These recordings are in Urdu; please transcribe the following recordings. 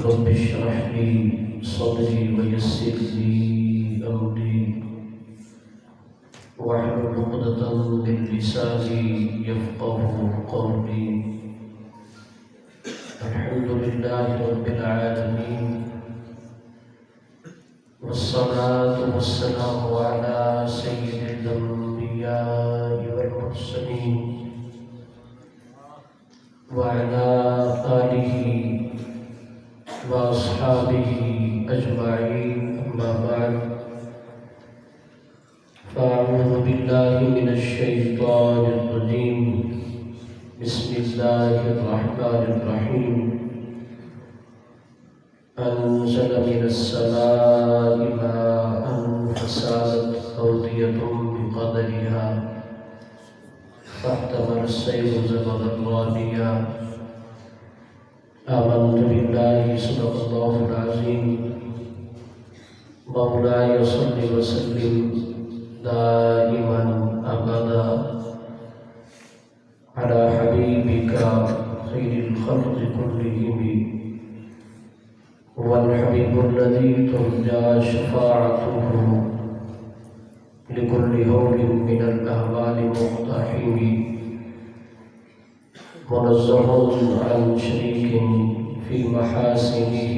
رب اشرح لي صدري ويسر لي أمري واحلل عقدة من لساني يفقهوا قولي. الحمد لله رب العالمين، والصلاة والسلام على سيد الأنبياء والمرسلين وعلى آله وأصحابه أجمعين، أما بعد، فأعوذ بالله من الشيطان الرجيم. بسم الله الرحمن الرحيم. أنزل من السماء ماء فسالت أودية بقدرها فاحتمل السيل زبدا رابيا. آمنت بالله صدق الله العظيم. مولاي صل وسلم دائما أبدا على حبيبك خير الخلق كلهم، هو الحبيب الذي ترجى شفاعته لكل هول من الأهوال مقتحم، منزه عن شريك في محاسنه،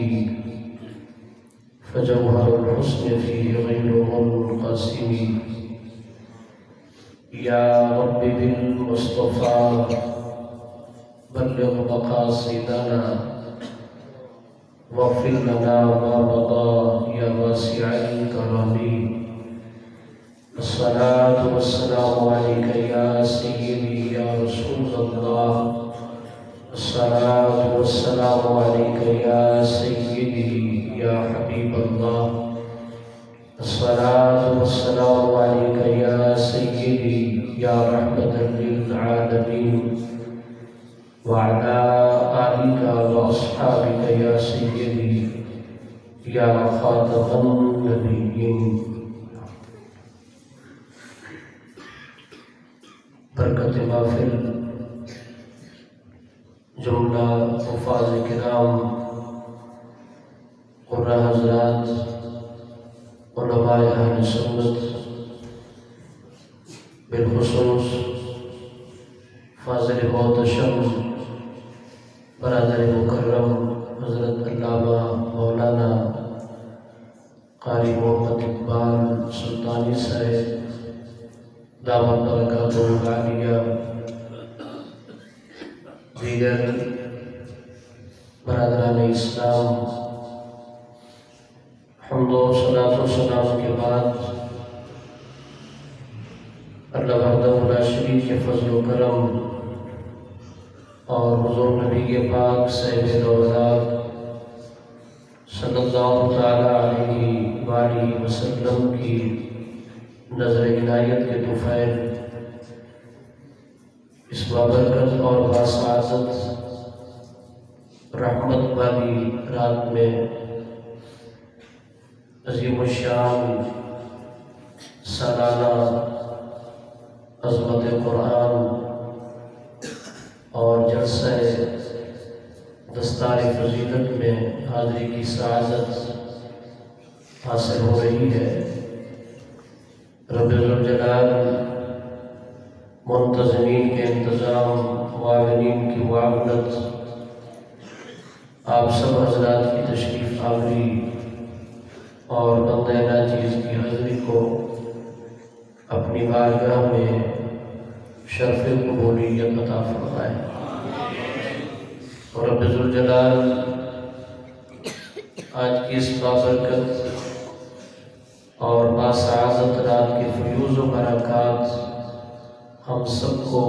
فجوهر الحسن فيه غير منقسم. يا رب بالمصطفى بلغ مقاصدنا واغفر لنا ما مضى يا واسع الكرم. الصلاة والسلام عليك يا سيدي يا رسول الله. الصلاة والسلام عليك يا سيدي يا حبيب الله. الصلاة والسلام عليك يا سيدي يا رحمة للعالمين، وعلى آلك وأصحابك يا سيدي يا خاتم النبيين. برکت محفل جملہ حفاظ کرام، قرآن حضرات، علماء اہل سنت، بالخصوص فاضل محتشم برادر مکرم حضرت علامہ مولانا قاری محمد اقبال سلطانی صاحب دامت برکاتہ العالیہ، دیگر برادران اسلام، حمد و صلاۃ و سلام کے بعد اللہ وحدہ لا شریک کے فضل و کرم اور حضور نبی کے پاک صاحب دولت صلی اللہ تعالی علیہ وآلہ وسلم کی نظر عنایت کے طفیل اس بابرکت اور باسعادت رحمت والی رات میں عظیم الشان سالانہ عظمت قرآن اور جلسہ دستار فضیلت میں حاضری کی سعادت حاصل ہو رہی ہے۔ رب ذوالجلال منتظمین کے انتظام، معاونین کی معاونت، آپ سب حضرات کی تشریف آوری اور بندہ ناچیز کی حضری کو اپنی بارگاہ میں شرف قبولیت عطا فرمائے، اور رب ذوالجلال آج کی اس بابرکت اور باسعادت رات کے فیوز و برکات ہم سب کو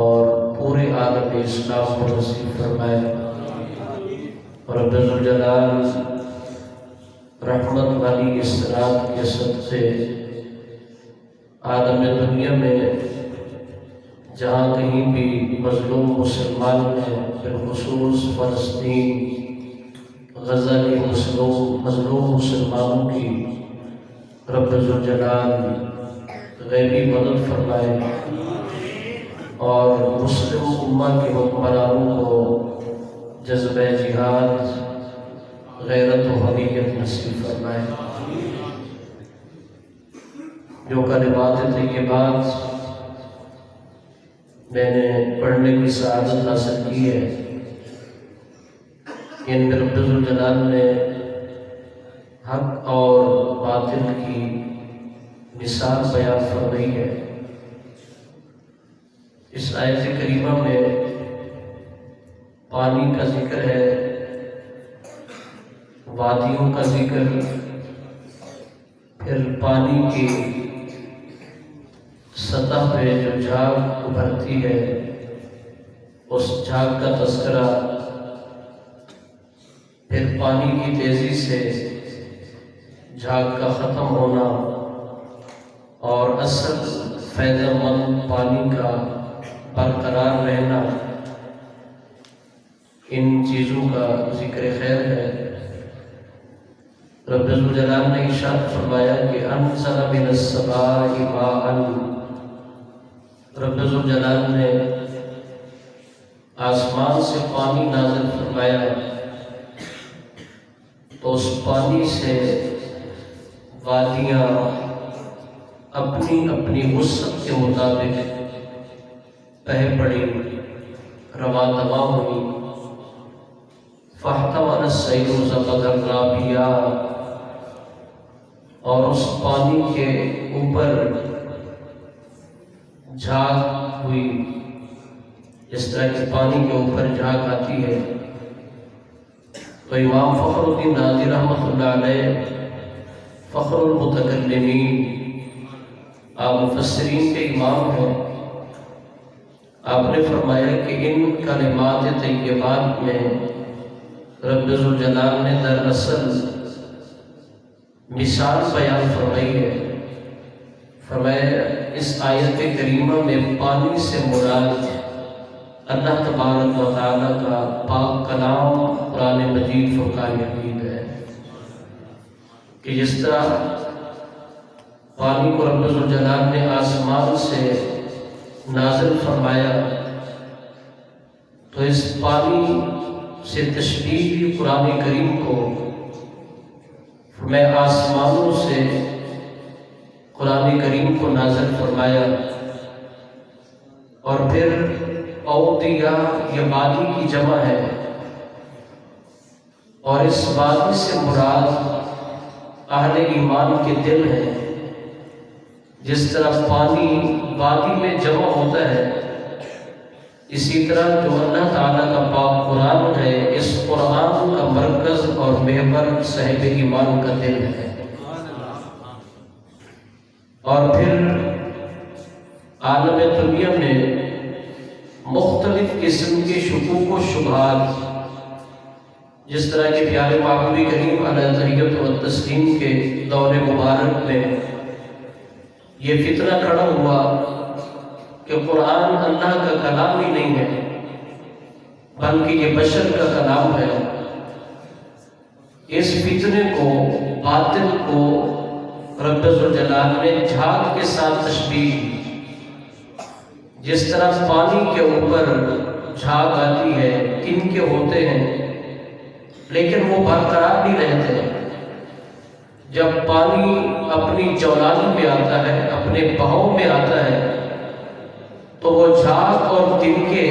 اور پورے عالم اسلام کو نصیب فرمائے، اور رب ذوالجلال رحمت والی اس رات کے صدقے عالم دنیا میں جہاں کہیں بھی مظلوم مسلمان ہیں، بالخصوص فلسطین غزہ کے مظلوم مسلمانوں کی رب ذوالجلال غیبی مدد فرمائے اور مسلم امہ کے حکمرانوں کو جذبہ جہاد غیرت و حمیت نصیب فرمائے۔ جو کلمات طیبات میں نے پڑھنے کی سعادت حاصل کی ہے، ان میں رب الجلال نے حق اور باطل کی مثال بیان فرمائی ہے۔ اس آیت کریمہ میں پانی کا ذکر ہے، وادیوں کا ذکر، پھر پانی کی سطح پہ جو جھاگ ابھرتی ہے اس جھاگ کا تذکرہ، پھر پانی کی تیزی سے جھاگ کا ختم ہونا اور اصل فائدہ مند پانی کا برقرار رہنا، ان چیزوں کا ذکر خیر ہے۔ رب الجلال نے ارشاد فرمایا کہ انزل من السماء ماء، رب الجلال نے آسمان سے پانی نازل فرمایا تو اس پانی سے وادیاں اپنی اپنی وسعت کے مطابق بہہ پڑی، رواں دواں ہوئی۔ فاحتمل السیل زبدا رابیا، اور اس پانی کے اوپر جھاگ ہوئی، جس طرح کہ پانی کے اوپر جھاگ آتی ہے۔ تو امام فخر الدین رازی رحمۃ اللہ علیہ فخر المتکلمین، آپ مفسرین کے امام ہیں، آپ نے فرمایا کہ ان کلمات طیبات میں رب الجلال نے دراصل مثال بیان فرمائی ہے۔ فرمایا اس آیت کریمہ میں پانی سے مراد اللہ تبارک و تعالیٰ کا پاک کلام قرآن مجید فرقان حمید ہے، کہ جس طرح پانی کو رب الجلال نے آسمان سے نازل فرمایا تو اس پانی سے تشبیہ قرآن کریم کو میں آسمانوں سے قرآن کریم کو نازل فرمایا، اور پھر اودیہ یہ وادی کی جمع ہے، اور اس وادی سے مراد اہل ایمان کے دل ہیں۔ جس طرح پانی وادی میں جمع ہوتا ہے، اسی طرح جو اللہ تعالیٰ کا پاک قرآن ہے، اس قرآن کا مرکز اور محور صاحب ایمان کا دل ہے۔ اور پھر عالم دنیا میں مختلف قسم کے شکوک و شبہات، جس طرح کہ پیارے محبوب کریم علیہ تحیت و تسلیم کے دور مبارک میں یہ فتنہ کھڑا ہوا کہ قرآن اللہ کا کلام ہی نہیں ہے بلکہ یہ بشر کا کلام ہے۔ اس فتنے کو، باطل کو رب الجلال نے جھاگ کے ساتھ تشبیہ دی۔ جس طرح پانی کے اوپر جھاگ آتی ہے، ان کے ہوتے ہیں لیکن وہ برقرار نہیں رہتے۔ جب پانی اپنی جولانی میں آتا ہے، اپنے بہاؤ میں آتا ہے، تو وہ جھاگ اور تنکے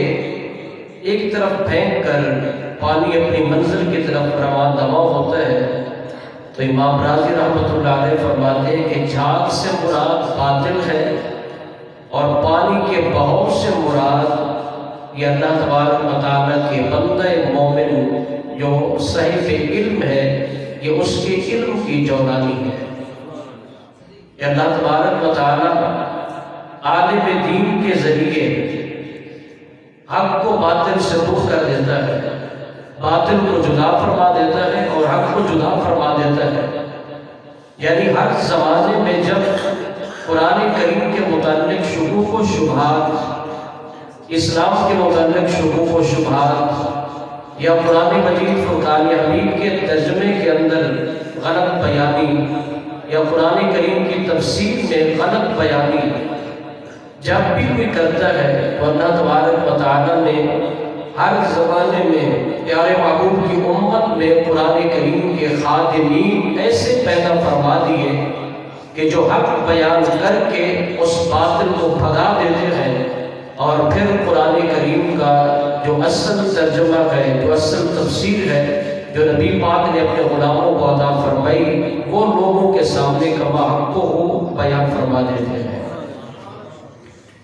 ایک طرف پھینک کر پانی اپنی منزل کی طرف رواں دواں ہوتا ہے۔ تو امام رازی رحمۃ اللہ علیہ فرماتے ہیں کہ جھاگ سے مراد باطل ہے، اور پانی کے بہاؤ سے مراد یہ اللہ تبارک و تعالیٰ کے بندہ مومن جو صاحب علم ہے، یہ اس کے علم کی جولانی ہے۔ کہ اللہ تبارک و تعالیٰ عالم دین کے ذریعے حق کو باطل سے دور کر دیتا ہے، باطل کو جدا فرما دیتا ہے اور حق کو جدا فرما دیتا ہے۔ یعنی ہر زمانے میں جب قرآن کریم کے متعلق شکوک و شبہات، اسلام کے متعلق شکوک و شبہات، یا قرآن مجید فرقان حمید کے ترجمے کے اندر غلط بیانی، یا قرآن کریم کی تفسیر میں غلط بیانی جب بھی کوئی کرتا ہے، تو اللہ تبارک و تعالیٰ نے ہر زمانے میں پیارے محبوب کی امت میں قرآن کریم خادمین ایسے پیدا فرما دیے کہ جو حق بیان کر کے اس باطل کو بھگا دیتے ہیں، اور پھر قرآن کریم کا جو اصل ترجمہ ہے، جو اصل تفسیر ہے، جو نبی پاک نے اپنے غلاموں کو عطا فرمائی، وہ لوگوں کے سامنے کما حق کو بیان فرما دیتے ہیں۔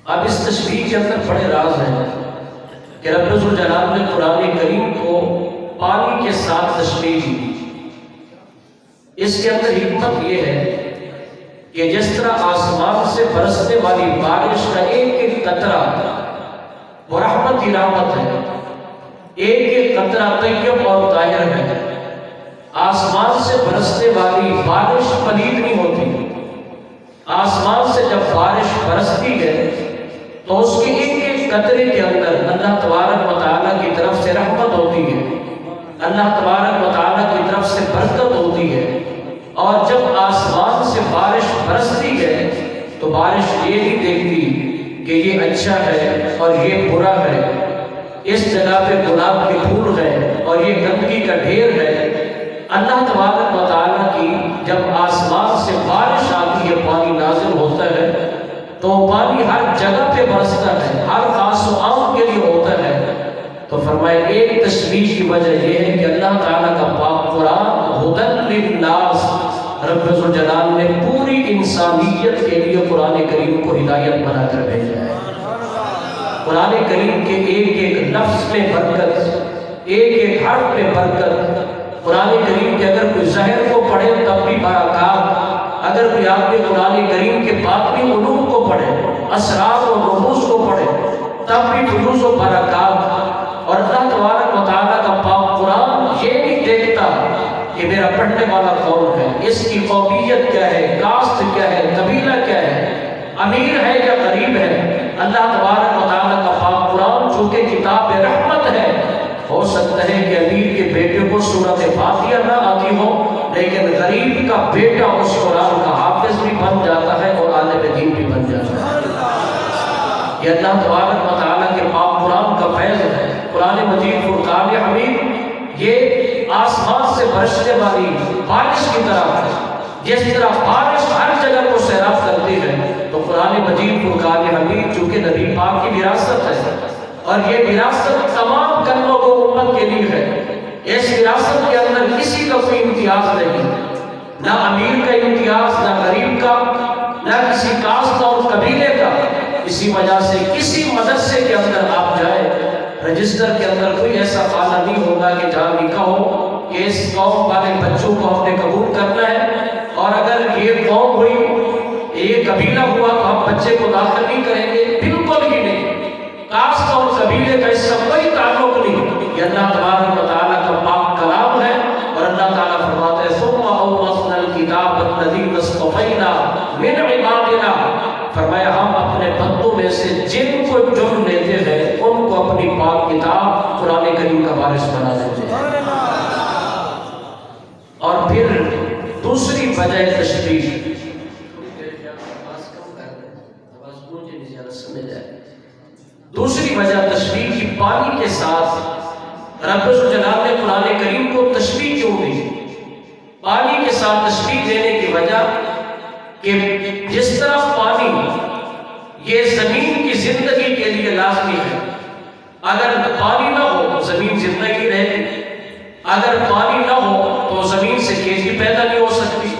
اب اس تشبیہ کے اندر بڑے راز ہیں کہ رب ذوالجلال نے قرآن کریم کو پانی کے ساتھ تشبیہ دی۔ اس کے اندر حکمت یہ ہے کہ جس طرح آسمان سے برسنے والی بارش کا ایک ایک قطرہ وہ رحمت ہی رحمت ہے، ایک ایک قطرہ طیب اور طاہر ہے۔ آسمان سے برسنے والی بارش پلید نہیں ہوتی۔ آسمان سے جب بارش برستی ہے تو اس کے ایک ایک قطرے کے اندر اللہ تبارک و تعالیٰ کی طرف سے رحمت ہوتی ہے، اللہ تبارک و تعالیٰ کی طرف سے برکت ہوتی ہے۔ اور جب آسمان سے بارش برستی ہے تو بارش یہ نہیں دیکھتی کہ یہ اچھا ہے اور یہ برا ہے، اس جگہ پہ گلاب کے پھول ہے اور یہ گندگی کا ڈھیر ہے۔ اللہ تبارک و تعالیٰ کی جب آسمان سے بارش آتی ہے، پانی نازل ہوتا ہے، تو پانی ہر جگہ پہ برستا ہے، ہر خاص و عام کے لیے ہوتا ہے۔ تو فرمایا ایک تشبیہ کی وجہ یہ ہے کہ اللہ تعالیٰ کا پاک قرآن ہدی للناس، رب ذوالجلال نے پوری انسانیت کے لیے قرآن کریم کو ہدایت بنا کر بھیجا ہے۔ قرآن کریم کے ایک ایک لفظ میں برکت، ایک ایک حرف میں برکت۔ قرآن کریم کے اگر کوئی ظاہر کو پڑھے تب بھی برکات، اگر کوئی آدمی قرآن کریم کے باطنی علوم کو پڑھے، اسرار و رموز کو پڑھے، تب بھی فیوز و برکات۔ اور اللہ تبارک و تعالیٰ کا پاک قرآن یہ نہیں دیکھتا کہ میرا پڑھنے والا کون ہے، اس کی قومیت کیا ہے، کاسٹ کیا ہے، قبیلہ کیا ہے، امیر ہے یا غریب ہے۔ اللہ تبارک و تعالیٰ کا پاک قرآن چونکہ کتاب رحمت ہے، ہو سکتا ہے کہ امیر کے بیٹے کو سورۃ فاتحہ نہ آتی ہو، لیکن غریب کا بیٹا اس قرآن کا حافظ بھی بن جاتا ہے اور عالم دین بھی بن جاتا ہے۔ یہ اللہ تبارک و تعالیٰ کے پاک قرآن کا فیض ہے۔ قرآن مجید فرقان حمید یہ آسمان سے برسنے والی بارش کی طرح ہے۔ جس طرح بارش ہر جگہ کو سیراب کرتی ہے، تو قرآن مجید فرقان حمید چونکہ نبی پاک کی وراثت ہے، اور یہ وراثت تمام کلموں کو امت کے لیے ہے۔ اس وراثت کے اندر کسی کا کوئی امتیاز نہیں، نہ امیر کا امتیاز، نہ غریب کا، نہ کسی کاسٹ اور قبیلے کا۔ اسی وجہ سے کسی مدرسے کے اندر آپ جائیں، رجسٹر کے اندر کوئی ایسا خانہ نہیں ہوگا کہ جہاں لکھا ہو کہ اس قوم والے بچوں کو ہم نے قبول کرنا ہے، اور اگر یہ قوم ہوئی، یہ قبیلہ ہوا تو ہم بچے کو داخل نہیں کریں گے۔ بالکل ہی نہیں، کاسٹ اور قبیلے کا اس سے کوئی تعلق نہیں۔ یہ اللہ تبارک و تعالیٰ کا پاک کلام ہے، اور اللہ تعالیٰ فرماتے ہیں ثم اورثنا الکتاب الذین اصطفینا من عبادنا، فرمایا ہم اپنے بندوں میں سے جن کو چن لیتے ہیں ان کو اپنی پاک کتاب قرآن کریم کا وارث بنا دیتے ہیں۔ اور پھر دوسری وجہ تشبیہ، دوسری وجہ تشبیہ کی پانی کے ساتھ رب ذوالجلال نے قرآن کریم کو تشبیہ کیوں دی؟ پانی کے ساتھ تشبیہ دینے کی وجہ کہ جس طرح پانی یہ زمین کی زندگی کے لیے لازمی ہے، اگر پانی نہ ہو تو زمین زندگی رہے گی، اگر پانی نہ ہو تو زمین سے کھیتی پیدا نہیں ہو سکتی،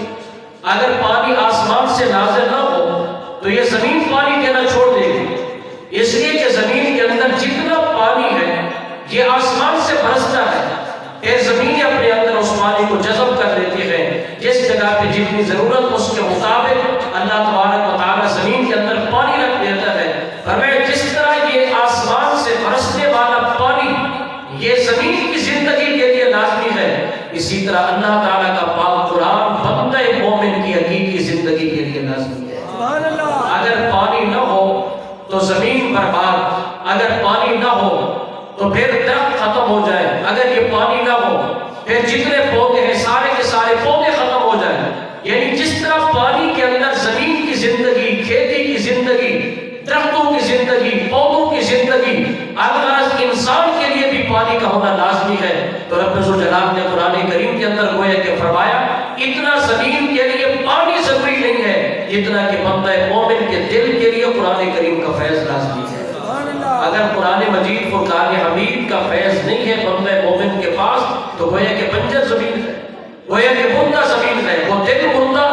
اگر پانی آسمان سے نازل نہ ہو تو یہ زمین پانی دینا چھوڑ دے گی۔ اس لیے کہ زمین کے اندر جتنا پانی ہے یہ آسمان سے برستا ہے، پھر زمین اپنے اندر اس پانی کو جذب کر لیتی ہے، جس جگہ پہ جتنی ضرورت اس کے مطابق اللہ تبارک و تعالیٰ زمین کے اندر پانی رکھ دیتا ہے۔ فرمایا جس طرح یہ آسمان سے برسنے والا پانی یہ زمین کی زندگی کے لیے لازمی ہے، اسی طرح اللہ تعالیٰ کا پاک قرآن بندہ مومن کی حقیقی زندگی کے لیے لازمی ہے۔ اگر پانی نہ ہو تو زمین برباد، اگر پانی نہ ہو تو پھر درخت ختم ہو جائے، اگر یہ پانی نہ ہو پھر جتنے پودے ہیں سارے کے سارے پودے ختم ہو جائیں۔ یعنی جس طرح پانی کے اندر زمین کی زندگی، کھیتی کی زندگی، درختوں کی زندگی، پودوں کی زندگی، الغرض انسان کے لیے بھی پانی کا ہونا لازمی ہے، تو رب ذوالجلال نے قرآن کریم کے اندر گویا کہ فرمایا اگر قرآن مجید فرقان حمید کا فیض نہیں ہے بندہ مومن کے پاس تو گویا کہ بنجر زمین ہے، گویا کہ مردہ زمین ہے، وہ دل مردہ،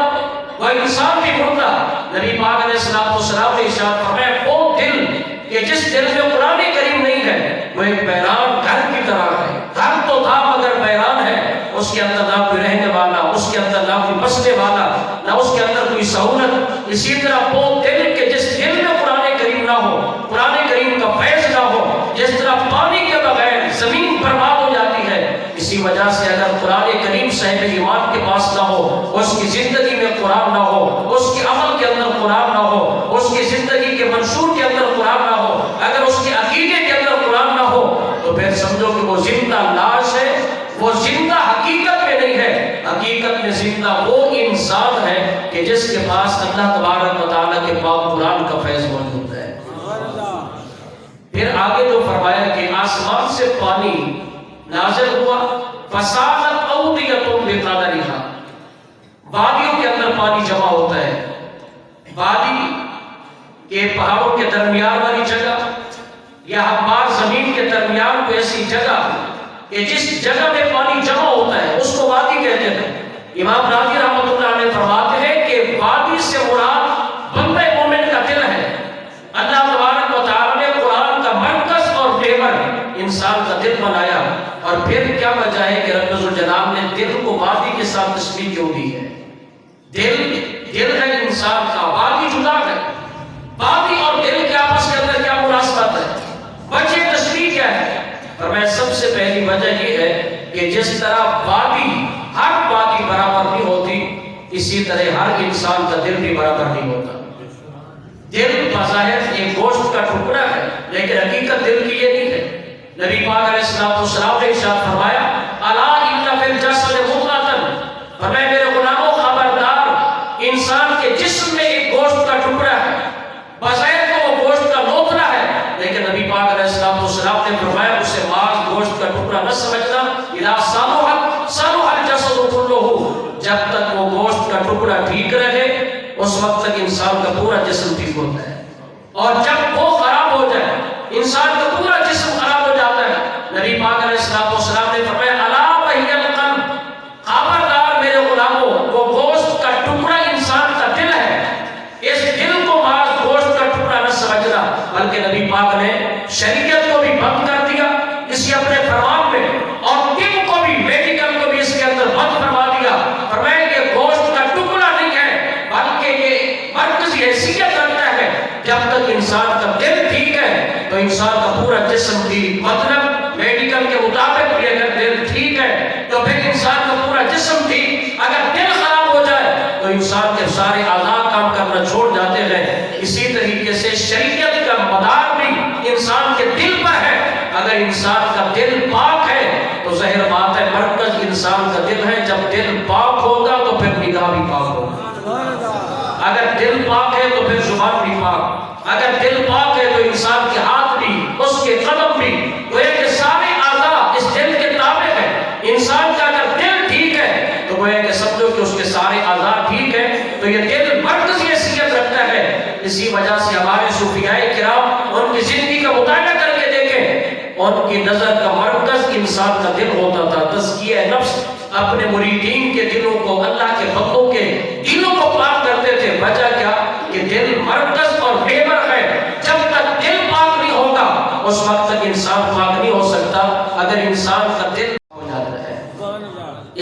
وہ انسان بھی مردہ۔ نبی پاک علیہ السلام نے ارشاد فرمایا وہ دل کہ جس دل میں قرآن کریم نہیں ہے وہ ایک ویران گھر کی طرح ہے، گھر تو تھا مگر ویران ہے، اس کے اندر نہ کوئی رہنے والا، اس کے اندر نہ کوئی بسنے والا، نہ اس کے اندر کوئی سہولت۔ اسی طرح وہ دل کہ جس دل میں قرآن کریم نہ ہو، قرآن کریم کا فیض نہ ہو، جس طرح پانی کے بغیر زمین برباد ہو جاتی ہے، اسی وجہ سے اگر قرآن کریم صاحب ایمان کے پاس نہ ہو، اس کی زندگی میں قرآن نہ ہو، اس کے عمل کے اندر قرآن نہ ہو، اس کی زندگی کے منشور کے اندر قرآن نہ ہو، اگر اس کے عقیدے کے اندر قرآن نہ ہو تو پھر سمجھو کہ وہ زندہ لاش ہے، وہ زندہ حقیقت میں نہیں ہے۔ حقیقت میں زندہ وہ انسان ہے کہ جس کے پاس اللہ تبارک و تعالیٰ کے پاک قرآن کا فیض موجود ہے۔ پھر آگے جو فرمایا کہ آسمان سے پانی نازل ہوا، فسالت اودیۃ بقدرھا، وادیوں کے اندر پانی جمع ہوتا ہے، وادی کے پہاڑوں کے درمیان والی جگہ یا ہموار زمین کے درمیان کوئی ایسی جگہ کہ جس جگہ میں پانی جمع ہوتا ہے اس کو وادی کہتے ہیں۔ امام راضی رحمۃ اللہ علیہ فرماتے ہیں کہ وادی سے مراد بندہ مومن کا دل ہے۔ اللہ تبارک و تعالیٰ نے قرآن کا مرکز اور محور انسان کا دل بنایا، اور پھر کیا وجہ ہے کہ رب ذوالجلال نے دل کو وادی کے ساتھ تشبیہ کیوں دی ہے؟ دل ہے انسان کا، وادی جدا ہے۔ وادی اور دل کے آپس کے اندر کیا مناسبت ہے؟ وجہ تشبیہ کیا ہے؟ فرمایا سب سے پہلی وجہ یہ ہے کہ جس طرح وادی ہر وادی برابر نہیں ہوتی، اسی طرح ہر انسان کا دل بھی برابر نہیں ہوتا۔ دل بظاہر ایک گوشت کا ٹکڑا ہے لیکن حقیقت دل کی یہ نہیں ہے۔ نبی پاک علیہ السلام نے ارشاد فرمایا الا ان فی الجسد مضغۃ، فرمایا میرے غلاموں خبردار، انسان کے جسم میں ایک گوشت کا ٹکڑا ہے، بظاہر تو وہ گوشت کا لوتھڑا ہے لیکن نبی پاک علیہ السلام نے فرمایا اسے ماس گوشت کا ٹکڑا نہ سمجھنا، اذا صلح الجسد كله، جب تک وہ گوشت کا ٹکڑا ٹھیک رہے اس وقت تک انسان کا پورا جسم ٹھیک ہوتا ہے، اور جب وہ خراب ہو جائے انسان کا پورا جسم خراب ہو جاتا ہے۔ نبی پاک علیہ السلام نے فرمایا الا وہی القلب، خبردار میرے غلاموں، وہ گوشت کا ٹکڑا انسان کا دل ہے، اس دل کو ماس گوشت کا ٹکڑا نہ سمجھنا، بلکہ نبی پاک نے شریعت کو بھی بند کر دیا اسی اپنے فرمان میں، اور دل کو بھی، میڈیکل کو بھی اس کے اندر بند فرما دیا۔ فرمایا یہ گوشت کا ٹکڑا نہیں ہے بلکہ یہ مرکزی حیثیت رکھتا ہے۔ جب تک انسان کا دل ٹھیک ہے تو انسان کا پورا جسم ٹھیک، مطلب میڈیکل کے مطابق بھی اگر دل ٹھیک ہے تو پھر انسان کا پورا جسم ٹھیک، اگر دل خراب ہو جائے تو انسان کے سارے اعضاء کام کرنا چھوڑ جاتے ہیں۔ اسی طریقے سے شریعت کا مدار بھی انسان کے دل پر ہے، اگر انسان کا دل پاک ہے تو ظاہر بات ہے مرکز انسان کا دل ہے، جب دل پاک ہوگا تو پھر نگاہ بھی پاک ہوگا، اگر دل پاک ہے تو پھر زبان بھی پاک، اگر دل پاک ہے تو انسان کے ہاتھ بھی، اس کے قدم بھی، گویا کہ سارے اعضاء اس دل کے تابع ہیں۔ انسان کا اگر دل ٹھیک ہے تو گویا کہ سمجھو کہ اس کے سارے اعضاء ٹھیک ہے، تو یہ دل مرکزی حیثیت رکھتا ہے۔ اسی وجہ سے ہمارے صوفیاء کرام ان کی زندگی کا مطالعہ کر کے دیکھیں، ان کی نظر کا مرکز انسان کا دل ہوتا تھا۔ تزکیہ نفس، اپنے مریدین کے دلوں کو، اللہ کے بندوں کے دلوں کو پاک کرتے تھے۔ وجہ کیا کہ دل مرکز اور محور ہے، جب تک دل پاک نہیں ہوگا اس وقت تک انسان پاک نہیں ہو سکتا۔ اگر انسان کا دل ہو جاتا ہے،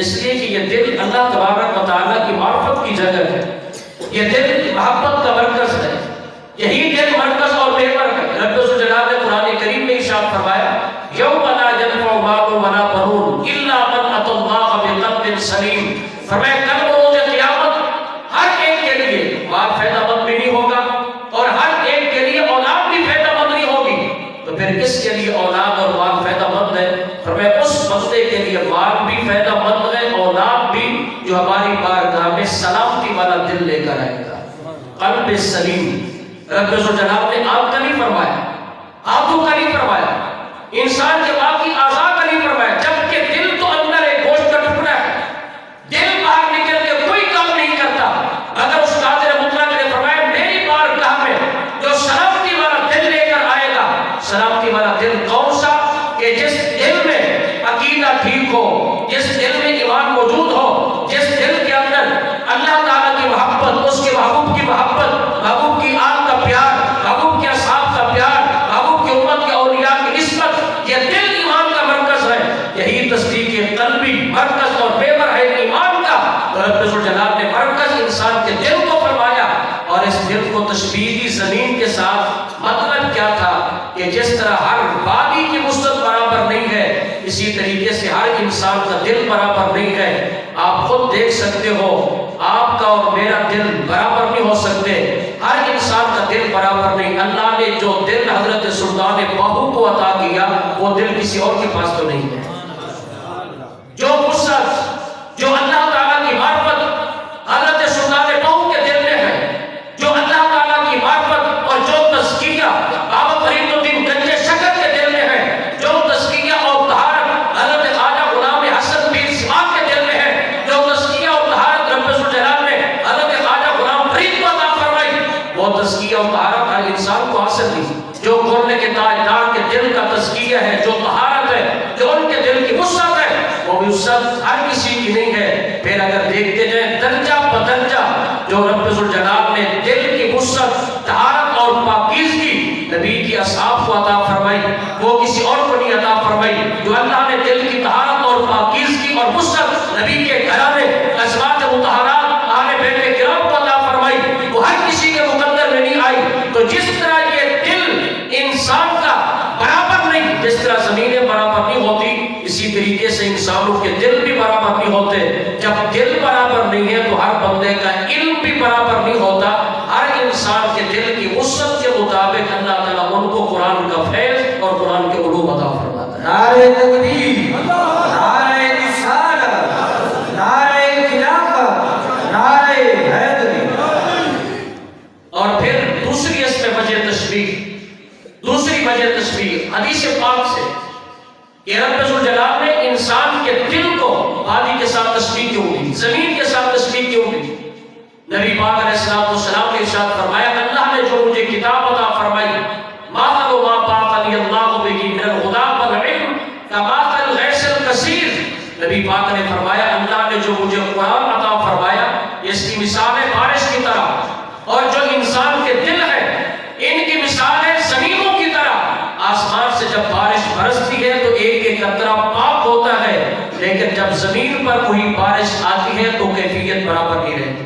اس لیے کہ یہ دل اللہ تبارک و تعالیٰ کی معرفت کی جگہ ہے، یہ دل محبت کا مرکز ہے، یہی دل مرکز اور محور ہے۔ رب ذوالجلال نے قرآن کریم میں ارشاد فرمایا یوم لا ينفع مال ولا بنون الا من اتى الله بقلب سلیم، فرمایا کل روز قیامت ہر ایک کے لیے مال فائدہ مند بھی نہیں ہوگا اور ہر ایک کے لیے اولاد بھی فائدہ مند نہیں ہوگی، تو پھر کس کے لیے اولاد اور مال فائدہ مند ہے؟ فرمایا اس بندے کے لیے مال بھی فائدہ مند ہے، اولاد بھی، جو ہماری بارگاہ میں سلامتی والا دل لے کر آئے گا، قلب سلیم۔ رب ذوالجلال نے آپ کا نہیں فرمایا، ہاتھوں کا نہیں فرمایا، انسان کے باقی اعضاء کا نہیں فرمایا، جبکہ دل تو اندر ایک گوشت کا ٹکڑا ہے، دل باہر نکل کے کوئی کام نہیں کرتا، اگر اس قادر مطلق نے فرمایا میری بارگاہ میں جو سلامتی والا دل لے کر آئے گا، سلامتی تصدیق ہو، جس دل میں ایمان موجود ہو، جس دل کے اندر اللہ تعالیٰ کی محبت، اس کے محبوب کی محبت، محبوب کی آل کا پیار، محبوب کے اصحاب کا پیار، محبوب کی امت کے اولیاء کی نسبت، یہ دل ایمان کا مرکز ہے، یہی تصدیق قلبی مرکز اور پیور ہے ایمان کا۔ تو رب ذوالجلال نے مرکز انسان کے دل کو فرمایا، اور اس دل کو تشبیہی زمین کے ساتھ مطلب کیا تھا کہ جس طرح ہر وادی کی وسعت برابر نہیں ہے، اسی طریقے سے ہر انسان کا دل برابر نہیں ہے۔ آپ خود دیکھ سکتے ہو، آپ کا اور میرا دل برابر نہیں ہو سکتے، ہر انسان کا دل برابر نہیں۔ اللہ نے جو دل حضرت سلطان باہو کو عطا کیا، وہ دل کسی اور کے پاس تو نہیں ہے۔ جو وسعت، جو اللہ تعالیٰ کی معرفت حضرت سلطان باہو کے دل میں ہے، جو اللہ تعالیٰ کی معرفت اور جو تزکیہ بابا فرید الدین گنج شکر کے دل میں ہے، جو تزکیہ اور طہارت حضرت خواجہ غلام حسن پیر سماعت کے دل میں ہے، جو تزکیہ اور طہارت رب ذوالجلال نے حضرت خواجہ غلام فرید کو عطا فرمائی، وہ تزکیہ اور طہارت ہر انسان کو حاصل نہیں۔ جو گورنے کے تاجدار کے دل کا تزکیہ ہے، جو طہارت ہے، جو ان کے دل کی وسعت ہے، وہ بھی وسعت ہر کسی کی نہیں ہے۔ پھر اگر دیکھتے جائیں درجہ بدرجہ جو رب ذوالجلال نے دل کی وسعت، طہارت اور پاکیزگی نبی کی اصحاب کو عطا فرمائی، وہ کسی اور کو نہیں عطا فرمائی۔ جو اللہ نے دل کی طہارت اور پاکیزگی اور وسعت نبی کے گھرانے ازواج مطہرات اہل بیت کرام کو عطا فرمائی، وہ ہر کسی کے مقدر میں نہیں آئی۔ تو جس طرح یہ دل انسان کا برابر نہیں، جس طرح زمینیں برابر نہیں ہوتی، اسی طریقے سے انسانوں کے دل بھی برابر نہیں ہوتے۔ جب دل برابر نہیں ہے تو ہر بندے کا علم بھی برابر نہیں ہوتا۔ ہر انسان کے دل کی وسعت کے مطابق اللہ تعالیٰ ان کو قرآن کا فیض اور قرآن کے علوم عطا فرماتا ہے۔ نعرہ تکبیر، نعرہ رسالت، نعرہ خلافت، نعرہ حیدری۔ اور پھر دوسری اس میں وجہ تشبیہ، دوسری وجہ تشبیہ حدیث پاک سے کہ رب ذوالجلال نے انسان کے دل کو وادی کے ساتھ تشبیہ کیوں دی، زمین کے ساتھ تشبیہ کیوں دی؟ نبی پاک علیہ السلام نے ارشاد فرمایا، اللہ نے جو مجھے کتاب عطا فرمائی، ماثل ما باعثنی اللہ بہ من الہدی والعلم کماثل الغیث الکثیر۔ نبی پاک نے فرمایا، اللہ نے جو مجھے قرآن عطا فرمایا، اس کی مثال ہے بارش کی طرح، اور جو انسان کے دل ہے ان کی مثال ہے زمینوں کی طرح۔ آسمان سے جب بارش برستی ہے تو ایک ایک قطرہ پاک ہوتا ہے، لیکن جب زمین پر کوئی بارش آتی ہے تو کیفیت برابر نہیں رہتی۔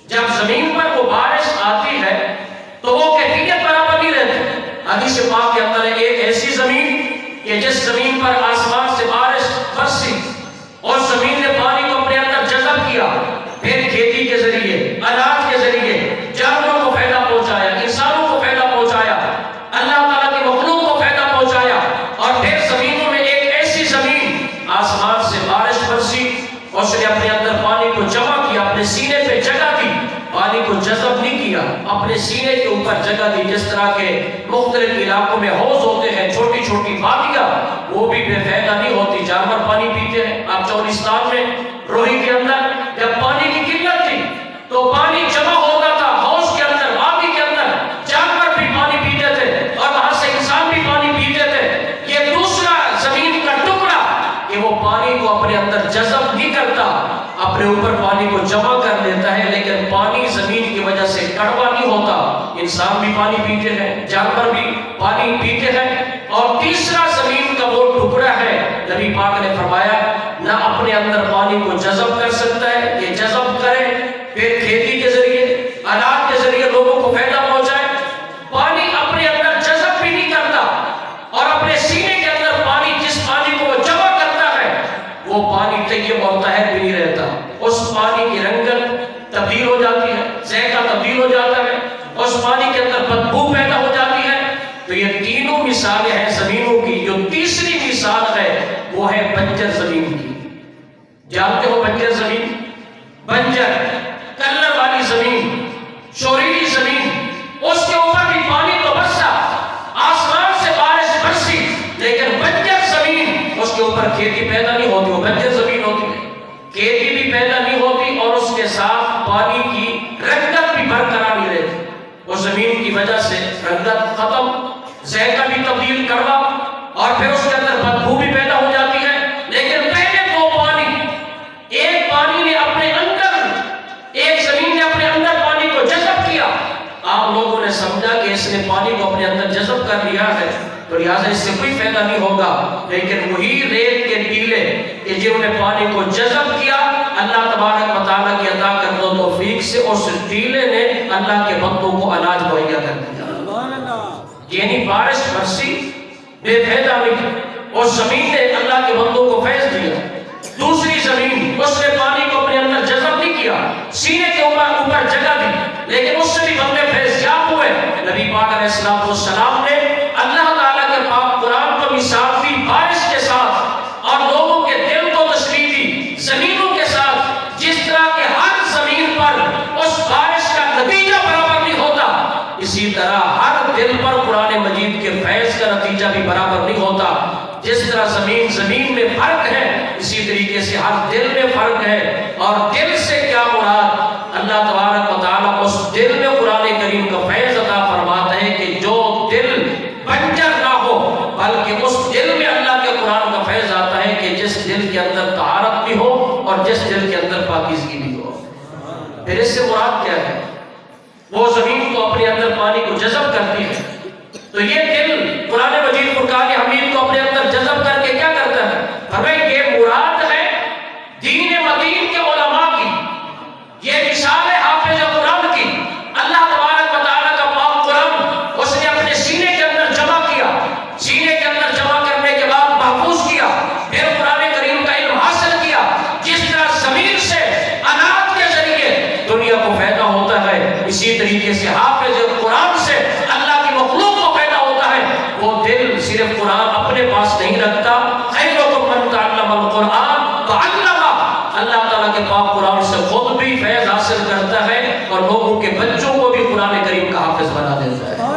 جب زمین پر وہ بارش آتی ہے تو وہ کیفیت برابر نہیں رہتی۔ حدیث پاک کے اندر ایک ایسی زمین کہ جس زمین پر آسمان سے بارش برسی اور زمین نے پانی کو اپنے اندر جذب کیا، پھر کھیتی کے ذریعے، اناج کے ذریعے جانوروں کو فائدہ پہنچایا، انسانوں کو فائدہ پہنچایا، اللہ تعالیٰ کی مخلوق کو فائدہ پہنچایا، اور پھر زمینوں میں ایک ایسی زمین آسمان سے بارش برسی، اس نے اپنے اندر پانی کو جمع کیا، اپنے سینے پہ جگہ دی، پانی کو جذب نہیں کیا، اپنے سینے کے اوپر جگہ دی۔ جس طرح کے مختلف علاقوں میں حوض ہوتے ہیں، چھوٹی چھوٹی وادیاں، وہ بھی بے فائدہ نہیں ہوتی، جانور پانی پیتے ہیں۔ آپ چولستان میں روہی کے اندر جب پانی کی قلت تھی تو پانی جمع ہوتا تھا حوض کے اندر، وادی کے اندر، جانور بھی پانی پیتے تھے اور وہاں سے انسان بھی پانی پیتے تھے۔ یہ دوسرا زمین کا ٹکڑا کہ وہ پانی کو اپنے اندر جذب نہیں کرتا، اپنے اوپر پانی کو جمع کر لیتا ہے، لیکن پانی زمین کی وجہ سے کڑوا نہیں ہوتا۔ انسان بھی پانی پیتے ہیں، جانور بھی پانی پیتے ہیں۔ اور تیسرا زمین کا وہ ٹکڑا ہے، نبی پاک نے فرمایا، نہ اپنے اندر پانی کو جذب کر سکتا ہے، یہ جذب کرے پھر کھیتی کے ذریعے، اناج کے ذریعے لوگوں کو فائدہ پہنچائے، پانی اپنے اندر جذب بھی نہیں کرتا، اور اپنے سینے کے اندر پانی، جس پانی کو وہ جمع کرتا ہے، وہ پانی طیب اور طاہر بھی نہیں رہتا۔ اس پانی کی رنگت تبدیل ہو جاتی ہے، ذائقہ تبدیل ہو جاتا ہے، اس پانی کے اندر بدبو پیدا ہو جاتی ہے۔ تو یہ تینوں مثالیں ہیں زمینوں کی۔ جو تیسری مثال ہے وہ ہے بنجر زمین کی۔ جانتے ہو بنجر زمین؟ بنجر کلر والی زمین، شوریلی زمین، اس کے اوپر بھی پانی تو برسا، آسمان سے بارش برسی، لیکن بنجر زمین، اس کے اوپر کھیتی پیدا نہیں ہوتی، وہ بنجر زمین ہوتی ہے، کھیتی بھی پیدا نہیں ہوتی، اور اس کے ساتھ پانی کی رنگت بھی برقرار نہیں رہتی۔ اس زمین کی وجہ سے رنگت ختم، ذائقہ بھی تبدیل کروا، اور پھر اس کے اندر بدبو بھی پیدا ہو جاتی ہے۔ کہ جنہوں نے پانی کو جذب کیا اللہ تبارک و تعالیٰ کی عطا کردہ توفیق سے اس ٹیلے نے اللہ کے بندوں کو اناج مہیا کر دیا۔ یعنی بارش برسی بے فائدہ نہیں، اور زمین نے اللہ کے بندوں کو فیض دیا۔ دوسری زمین اس نے پانی کو اپنے اندر جذب نہیں کیا، سینے کے اوپر جگہ دی، لیکن اس سے بھی بندے فیض یاب ہوئے۔ نبی پاک علیہ السلام نے اللہ تعالیٰ کے پاک قرآن کو مثال دی بارش کے ساتھ، اور لوگوں کے دل کو تشریح دی زمینوں کے ساتھ، جس طرح کہ ہر زمین پر اس بارش کا نتیجہ برابر نہیں ہوتا، اسی طرح ہر دل پر قرآن مجید کے فیض کا نتیجہ بھی برابر نہیں ہوتا۔ جس طرح زمین میں فرق ہے، اسی طریقے سے ہر دل میں فرق ہے۔ اور دل سے کیا مراد؟ اللہ تبارک و تعالیٰ اس دل میں قرآن کریم کا فیض عطا فرماتا ہے کہ جو دل بنجر نہ ہو، بلکہ اس دل میں اللہ کے قرآن کا فیض آتا ہے کہ جس دل کے اندر طہارت بھی ہو اور جس دل کے اندر پاکیزگی بھی ہو۔ پھر اس سے مراد کیا ہے؟ وہ زمین کو اپنے اندر پانی کو جذب کرتی ہے، تو یہ دل قرآن مجید فرقان حمید کو اپنے اندر جذب کر کے کیا کرتا ہے؟ ہمیں یہ مراد ہے دین مدین کے علماء کی، یہ مثال ہے حافظ قرآن کی۔ اللہ تبارک و تعالیٰ کا پاک قرآن اس نے اپنے سینے کے اندر جمع کیا، سینے کے اندر جمع کرنے کے بعد محفوظ کیا، پھر قرآن کریم کا علم حاصل کیا۔ جس طرح زمین سے اناج کے ذریعے دنیا کو فائدہ ہوتا ہے، اسی طریقے سے حافظ قرآن سے اللہ کی مخلوق کو فائدہ ہوتا ہے۔ وہ دل صرف قرآن اپنے پاس نہیں رکھتا، خیرکم من تعلم القرآن وعلمہ، اللہ تعالیٰ کے پاک قرآن سے خود بھی فیض حاصل کرتا ہے اور لوگوں کے بچوں کو بھی قرآن کریم کا حافظ بنا دیتا ہے۔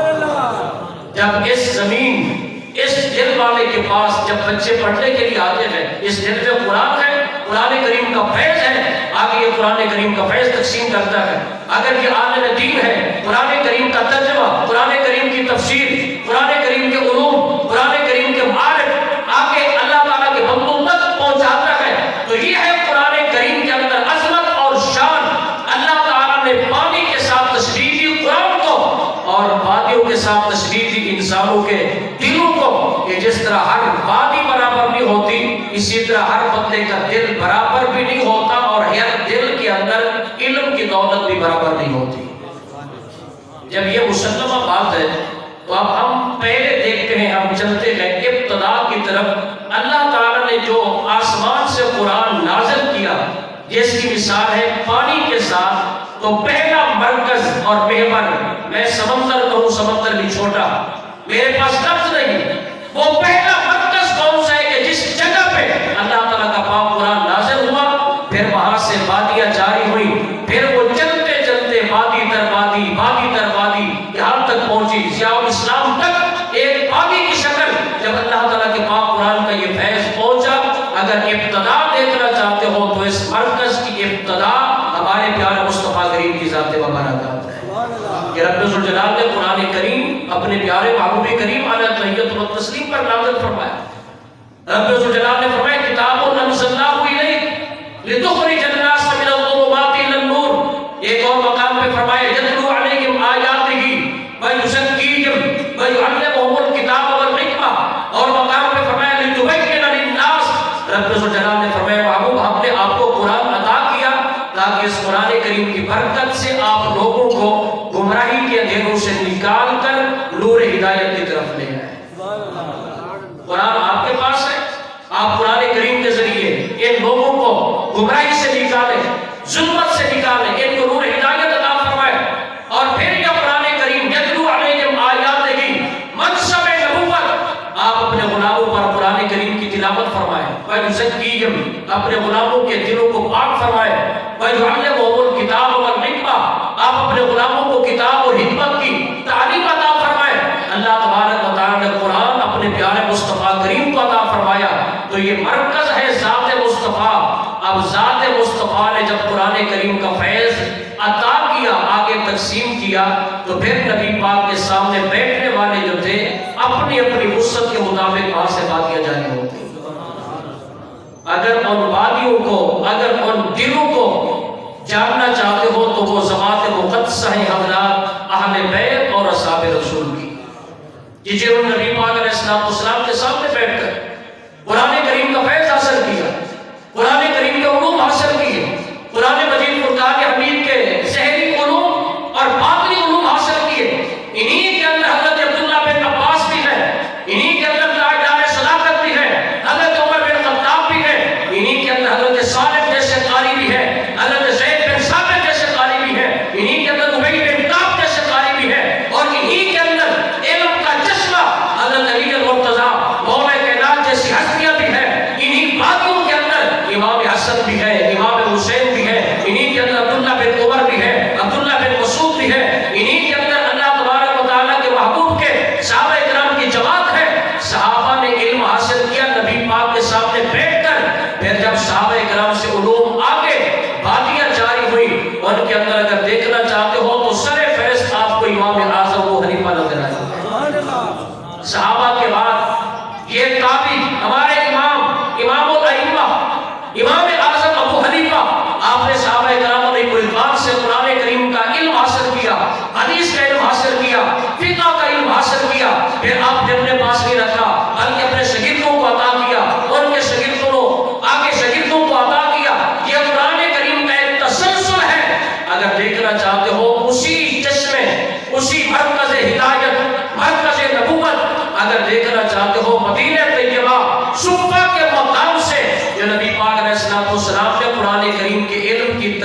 جب اس زمین اس دل والے کے پاس جب بچے پڑھنے کے لیے آتے ہیں، اس دل میں قرآن ہے، قرآن کریم کا فیض ہے، آگے یہ قرآن کریم کا فیض تقسیم کرتا ہے۔ اگر یہ عالم دین ہے، قرآن کریم کا ترجمہ، قرآن کریم کی تفسیر، قرآن کریم کے علوم، قرآن کریم کے معارف آگے اللہ تعالیٰ کے بندوں تک پہنچاتا ہے، تو یہ ہے قرآن کریم کے اندر عظمت اور شان۔ اللہ تعالیٰ نے پانی کے ساتھ تشریح دی قرآن کو، اور وادیوں کے ساتھ تشریح دی انسانوں کے دلوں کو، کہ جس طرح ہر وادی برابر نہیں ہوتی، اسی طرح ہر بندے کا دل برابر بھی نہیں ہوتا، اور ہر دل کے اندر علم کی دولت بھی برابر نہیں ہوتی۔ جب یہ مسلمہ بات ہے تو اب ہم پہلے دیکھتے ہیں، ہم چلتے ہیں ابتدا کی طرف۔ اللہ تعالیٰ نے جو آسمان سے قرآن نازل کیا، جس کی مثال ہے پانی کے ساتھ، تو پہلا مرکز اور محور، میں سمندر کہوں سمندر بھی چھوٹا، میرے پاس لفظ نہیں، وہ پہلا مرکز کون سا ہے کہ جس جگہ پہ اللہ تعالیٰ کا پاک قرآن نازل ہوا، پھر وہاں سے وادیاں جاری ہوئی، پھر وہ چلتے چلتے وادی در وادی، وادی در وادی، یہاں تک پہنچی ضیاء الاسلام تک، ایک وادی کی شکل۔ جب اللہ تعالیٰ کے پاک قرآن کا یہ فیض پہنچا، اگر ابتدا دیکھنا چاہتے ہو تو اس مرکز کی ابتدا ہمارے پیارے مصطفیٰ کریم کی ذات مبارکات ہے کہ رب ذوالجلال نے قرآن کریم اپنے پیارے محبوب کریم علیہ التحیۃ والتسلیم پر نازل فرمایا۔ رب ذوالجلال نے فرمایا کتاب انزلناہ الیک لتخرج الناس من الظلمات الی النور۔ ایک اور مقام پہ فرمایا یتلو علیہم آیاتہ ویزکیہم ویعلمہم الکتاب والحکمہ، اور مقام پہ فرمایا لتبین للناس۔ رب ذوالجلال نے فرمایا محبوب ہم نے آپ کو قرآن عطا کیا تاکہ اس قرآن کریم کی برکت سے آپ لوگوں کو گمراہی کے اندھیروں سے نکال کر نور ہدایت کی طرف لے آئے۔ قرآن آپ کے پاس ہے، آپ قرآن کریم کے ذریعے ان لوگوں کو گمراہی سے نکالیں، ظلمت سے نکالیں، ان کو نور ہدایت عطا فرمائے۔ اور پھر یہ قرآن کریم یتلو علیہم آیاتہ، منصب نبوت، آپ اپنے غلاموں پر قرآن کریم کی تلاوت فرمائیں، ویزکیہم، اپنے غلاموں کے دلوں کو پاک فرمائے، ویعلمہم الکتاب والحکمہ، آپ اپنے غلاموں کو کتاب اور حکمت کی تعلیم عطا فرمائے۔ اللہ تبارک و تعالیٰ نے قرآن اپنے پیارے مصطفیٰ کریم کو عطا فرمایا، تو یہ مرکز ہے ذات مصطفیٰ۔ اب ذات مصطفیٰ نے جب قرآن کریم کا فیض عطا کیا، آگے تقسیم کیا، تو پھر نبی پاک کے سامنے بیٹھنے والے جو تھے اپنی اپنی وسعت کے مطابق وہاں سے وادیاں جاری ہوتی۔ اگر ان وادیوں کو، اگر ان دلوں کو جاننا چاہتے ہو تو وہ ذوات مقدسہ ہیں حضرات اہل بیت اور اصحاب رسول کی، جنہوں نے نبی پاک علیہ السلام کے سامنے بیٹھ کر قرآن کریم کا فیض حاصل کیا۔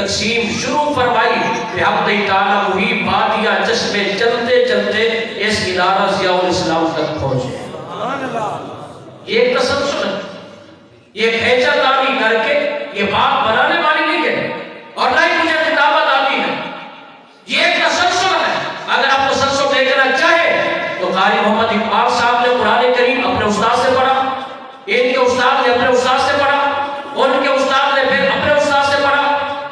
تقسیم شروع فرمائی بحمد تعالیٰ وہی بادیہ چشمے چلتے چلتے اس ادارہ ضیاء الاسلام تک پہنچے. یہ ایک تسلسل ہے، یہ کھینچا تانی کر کے یہ بات بنانے والی نہیں ہے اور نہ ہی مجھے کتابت آتی ہے. یہ ایک تسلسل ہے. اگر آپ تسلسل دیکھنا چاہیں تو قاری محمد اقبال صاحب نے قرآن کریم اپنے استاد سے پڑھا، ان کے استاد نے اپنے استاد سے پڑھا، ان کے استاد نے پھر اپنے استاد سے پڑھا،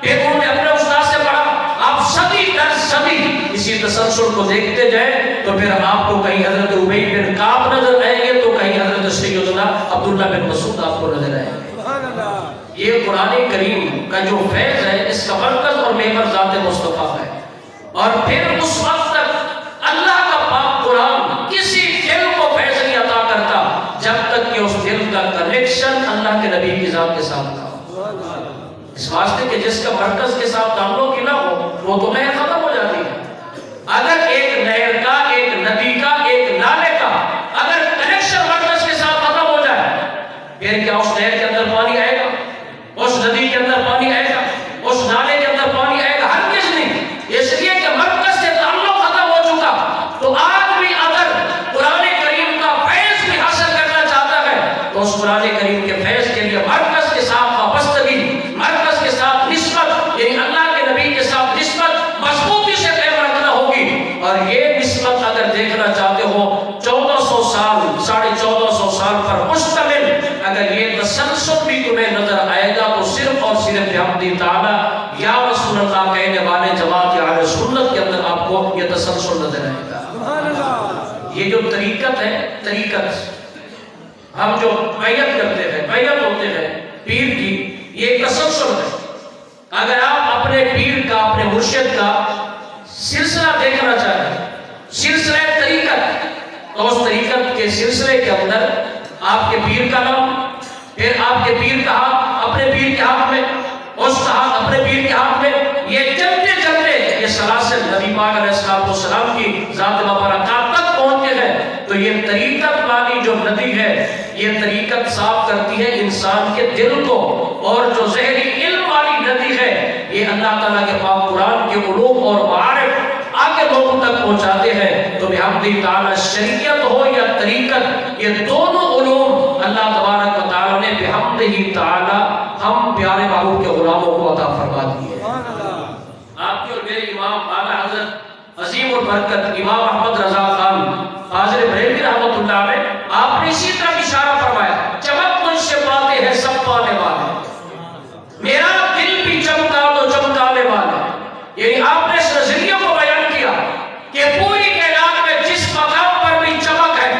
پھر انہوں نے اپنے استاد سے پڑھا. آپ صدی در صدی اسی تسلسل کو دیکھتے جائیں تو پھر آپ کو کہیں حضرت ابی بن کعب نظر آئیں گے تو کہیں حضرت سیدنا عبداللہ بن مسعود آپ کو نظر آئیں گے. یہ قرآن کریم کا جو فیض ہے اس کا مرکز اور محور ذات مصطفیٰ ہے. اور پھر اس وقت تک اللہ کا پاک قرآن کسی دل کو فیض نہیں عطا کرتا جب تک کہ اس دل کا کنیکشن اللہ کے نبی کی ذات کے ساتھ نہ ہو. اس واسطے کہ جس کا مرکز کے ساتھ تعلق ہی نہ ہو وہ تو نہر ختم ہو جاتی ہے. اگر ایک نہر کا، ایک ندی کا، ایک نالے کا اگر کنیکشن مرکز کے ساتھ ختم ہو جائے پھر کیا اس نہر کے اندر پانی آئے گا؟ اس ندی کے اندر پانی آئے گا؟ اس نالے کے اندر پانی آئے گا؟ ہرگز نہیں. اس لیے کہ مرکز سے تعلق ختم ہو چکا. تو آج بھی اگر قرآن کریم کا فیض بھی حاصل کرنا چاہتا ہے تو اس قرآن کریم کے فیض کے لیے مرکز کے ساتھ وابستگی، مرکز کے ساتھ نسبت، یعنی اللہ کے نبی کے ساتھ نسبت مضبوطی سے قائم رکھنا ہوگی. اور یہ نسبت اگر دیکھنا چاہتے ہو 1400 سال، 1450 سال پر مشتمل اگر یہ تسلسل بھی تمہیں نظر آئے گا تو صرف اور صرف بحمد تعالیٰ یا رسول اللہ کہنے والے جماعت اہل سنت کے اندر آپ کو یہ تسلسل نظر آئے گا. یہ جو طریقت ہے، طریقت ہم جو بیعت کرتے ہیں، بیعت ہوتے ہیں پیر کی، یہ ایک تسلسل ہے. اگر آپ اپنے پیر کا، اپنے مرشد کا سلسلہ دیکھنا چاہیں، سلسلہ طریقت، تو اس طریقت کے سلسلے کے اندر آپ کے پیر کا نام، پھر آپ کے پیر کا ہاتھ اپنے پیر کے ہاتھ میں، اس کا ہاتھ اپنے پیر کے ہاتھ میں، یہ چلتے چلتے یہ سلاسل نبی پاک علیہ السلام کی ذات مبارکات تک پہنچتے ہیں. تو یہ طریقت والی جو ندی ہے یہ طریقت صاف کرتی ہے انسان کے دل کو، اور جو ظاہری علم والی ندی ہے یہ اللہ تعالیٰ کے پاک قرآن کے علوم اور معارف آگے لوگوں تک پہنچاتے ہیں. تو بحمد تعالیٰ شریعت ہو یا طریقت، یہ دونوں علوم اللہ تبارک و تعالیٰ نے بحمد تعالیٰ ہم پیارے محبوب کے غلاموں کو عطا فرما دیے. آپ کے اور میرے امام اعلیٰ حضرت عظیم البرکت امام احمد رضا خان حاضر بریلوی رحمۃ اللہ علیہ، آپ نے اسی طرح اشارہ فرمایا، چمک مجھ سے پاتے ہیں سب پانے والے، میرا دل بھی چمکا تو چمکانے والے. یعنی آپ نے اس نظریے کو بیان کیا کہ پوری کائنات میں جس مقام پر بھی چمک ہے،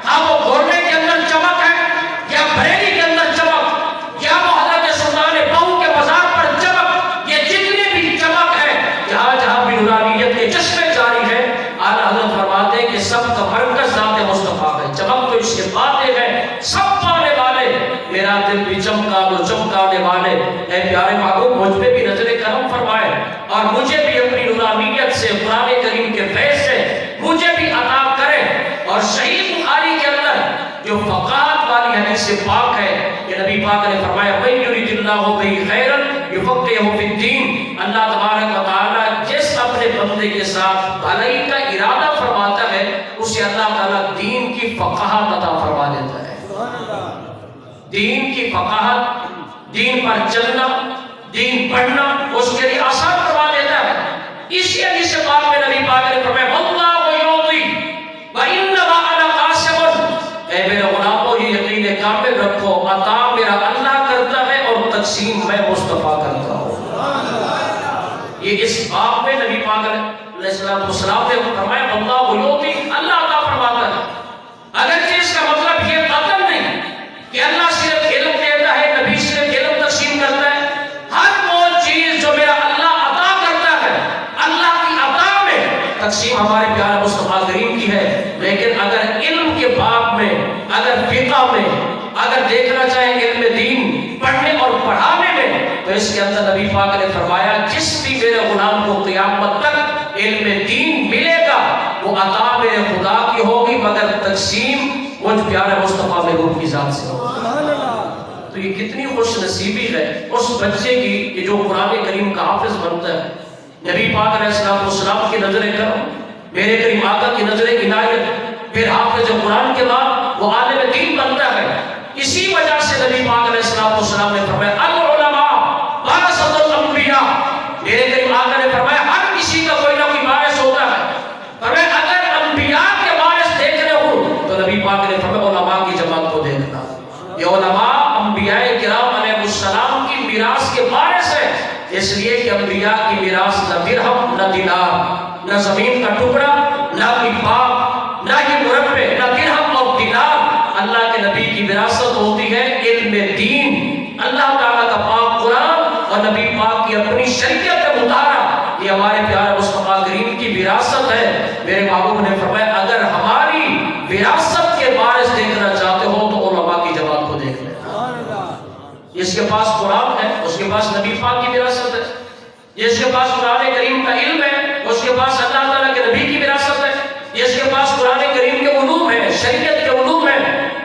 ہاں وہ گورنے کے اندر چمک ہے یا بریلی کے اندر چمک یا وہ حضرت سلطان بہو کے بازار پر چمک، یہ جتنے بھی چمک ہے جہاں جہاں بھی نورانیت کے چشمے جاری ہے، اعلیٰ حضرت فرماتے ہیں کہ سب کا مرکز ذات مصطفیٰ ہے. چمک تو اس کے پاتے ہیں سب پانے والے، میرا دل بھی چمکا تو چمکانے والے. اے پیارے محبوب مجھ پہ بھی نظر کرم فرمائے اور مجھے بھی اپنی نورانیت سے، قرآن کریم کے فیض سے مجھے بھی عطا کرے. اور صحیح بخاری کے اندر جو فقاہت والی حدیث پاک ہے کہ نبی پاک نے فرمایا من یرید اللہ بہ خیرا یفقہہ فی الدین، اللہ تبارک و تعالیٰ جس اپنے بندے کے ساتھ بھلائی کا ارادہ فرماتا ہے اسے اللہ تعالیٰ دین کی فقاہت عطا فرما دیتا ہے. دین کی فقاہت، دین پر چلنا، دین پڑھنا اس کے لیے آسان فرما دیتا ہے. اسی حدیث پاک میں نبی پاک نے فرمایا واللہ یعطی وانما انا قاسم، اے میرے غلاموں یہ یقین کامل رکھو عطا میرا اللہ کرتا ہے اور تقسیم میں مصطفیٰ کرتا ہوں. یہ اس باب میں نبی پاک علیہ السلام نے فرمایا واللہ یعطی، اللہ عطا فرماتا ہے. اگرچہ اس کا مطلب یہ قطعاً نہیں کہ اللہ صرف علم دیتا ہے، نبی صرف علم تقسیم کرتا ہے. ہر وہ چیز جو میرا اللہ عطا کرتا ہے اللہ کی عطا میں تقسیم ہمارے پیارے مصطفیٰ کریم کی ہے. لیکن اگر علم کے باب میں، اگر فقہ میں، اگر دیکھنا چاہیں علم دین پڑھنے اور پڑھانے میں، تو اس کے اندر نبی پاک نے فرمایا جس بھی میرے غلام کو قیامت تک علم دین ملے گا وہ عطا میرے خدا کی ہوگی مگر تقسیم مجھ پیارے مصطفیٰ محبوب کی ذات سے ہوگی. تو تو یہ کتنی خوش نصیبی ہے اس بچے کی کہ جو قرآن کریم کا حافظ بنتا ہے. نبی پاک علیہ السلام کی نظر کرم، میرے کریم آقا کی نظر عنایت، پھر حافظ قرآن کے بعد وہ عالم دین بنتا ہے. اسی وجہ سے نبی پاک علیہ السلام نے فرمایا العلماء ورثۃ الانبیاء. میرے کریم آقا نے فرمایا ہر کسی کا کوئی نہ کوئی وارث ہوتا ہے. فرمایا اگر انبیاء کے وارث دیکھنے ہوں تو نبی پاک نے فرمایا علماء کی جماعت کو دیکھنا. یہ علماء انبیاء کرام علیہ السلام کی میراث کے وارث ہیں، اس لیے کہ انبیاء کی میراث نہ درہم نہ دینار، نہ زمین کا ٹکڑا، نہ کوئی باغ، نہ ہی مربع، نہ درہم اور دینار. اللہ کے نبی کی وراثت ہوتی ہے علم دین، اللہ تعالیٰ کا پاک قرآن اور نبی پاک کی اپنی شریعت مطالعہ. یہ ہمارے پیارے مصطفیٰ کریم کی وراثت ہے. میرے محبوب نے فرمایا اگر ہماری وراثت کے وارث دیکھنا چاہتے ہو تو علماء کی جماعت کو دیکھ لیں. جس کے پاس قرآن ہے اس کے پاس نبی پاک کی وراثت ہے، جس کے پاس قرآن کریم کا علم ہے اس کے پاس اللہ تعالیٰ کے نبی کی وراثت ہے، جس کے پاس قرآن کریم کے علوم ہے، شریعت کے علوم ہے،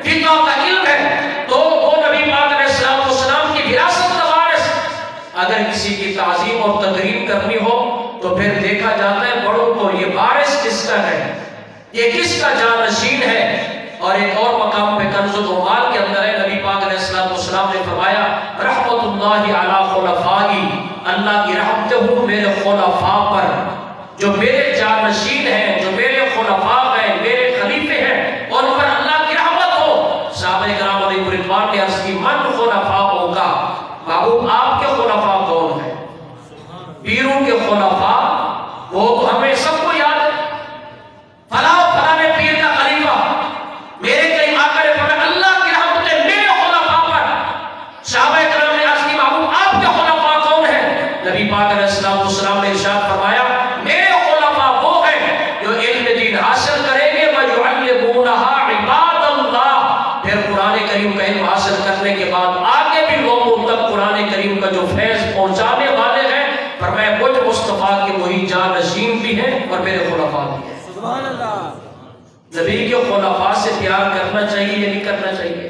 فقہ کا علم ہے، تو وہ نبی پاک علیہ السلام کی وراثت کا وارث. اگر کسی کی تعظیم اور تقریم کرنی ہو تو پھر دیکھا جاتا ہے بڑوں کو یہ وارث کس کا ہے، یہ کس کا جانشین ہے. اور ایک اور مقام پہ کنز العمال کے اندر ہے نبی پاک علیہ السلام نے فرمایا رحمت اللہ علی خلفائی، اللہ کی رحمت ہوں میرے خلفاء پر، جو میرے جانشین ہیں، جو میرے خلفاء ہیں، میرے خلیفے ہیں، ان پر اللہ کی رحمت ہو. صحابہ کرام علیہ رضوان نے عرض کی من خلفاء ہوگا، محبوب آپ کے خلفاء کون ہیں؟ پیروں کے خلفاء وہ تو ہمیں سب کو یاد ہے، فلاں فلاں پیر کا خلیفہ. میرے کئی آقا نے فرمایا اللہ کی رحمت ہے میرے خلفاء پر. صحابہ کرام نے عرض کی محبوب آپ کے خلفاء کون ہیں؟ نبی پاک علیہ السلام نے ارشاد فرمایا میرے خلفاء وہ ہیں جو علم دین حاصل کریں گے وَيُعَلِّمُونَهَا عِبَادَ اللَّهِ. پھر قرآن کریم کا علم حاصل کرنے کے بعد آگے بھی لوگوں تک قرآن کریم کا جو فیض پہنچانے والے ہیں. فرمایا مجھ مصطفیٰ کے وہی جانشین بھی ہیں اور میرے خلفاء بھی ہیں. سبحان اللہ. نبی کے خلفاء سے پیار کرنا چاہیے یا نہیں کرنا چاہیے؟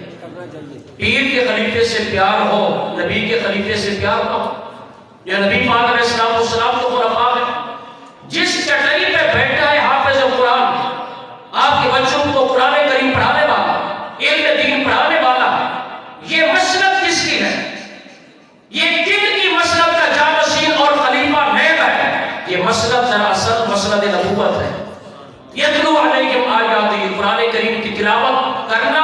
پیر کے خلیفے سے پیار ہو، نبی کے خلیفے سے پیار ہو. یہ نبی پاک علیہ السلام کو خلفاء ہے. جس چٹائی پہ بیٹھا ہے حافظ قرآن، آپ کے بچوں کو قرآن کریم پڑھانے والا، علم دین پڑھانے والا، یہ مسلک کس کی ہے؟ یہ کن کی مسلک کا جانشین اور خلیفہ نیب ہے؟ یہ مسلک دراصل مسلک نبوت ہے. یتلو علیکم آیاتی، قرآن کریم کی تلاوت کرنا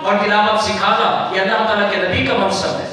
اور تلاوت سکھانا یہ اللہ تعالیٰ کے نبی کا منصب ہے.